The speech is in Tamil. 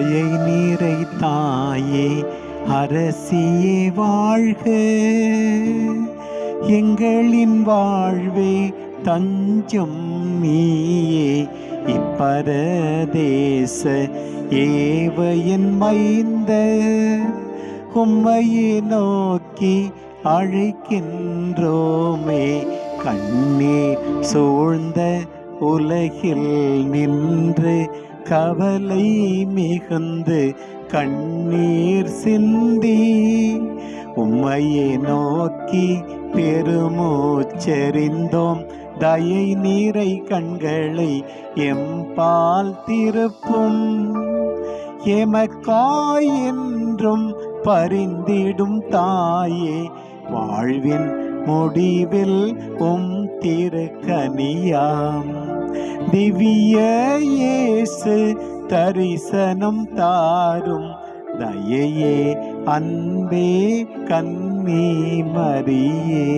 தயை நீரை தாயே அரசியே வாழ்க. எங்களின் வாழ்வே தஞ்சம் நீயே, இப்பரதேச ஏவையின் மைந்த. உம்மையே நோக்கி அழைக்கின்றோமே, கண்ணீர் சூழ்ந்த உலகில் நின்று கவலை மிகுந்து கண்ணீர் சிந்தி. உம்மையே நோக்கி பெருமூச்செறிந்தோம், தயை நீரை கண்களை எம்பால் திருப்பும். எமக்காய் என்றும் பரிந்திடும் தாயே, வாழ்வின் முடிவில் திருக்கனியாம். திவ்ய இயேசு தரிசனம் தாரும், தயையே அன்பே கன்னி மரியே.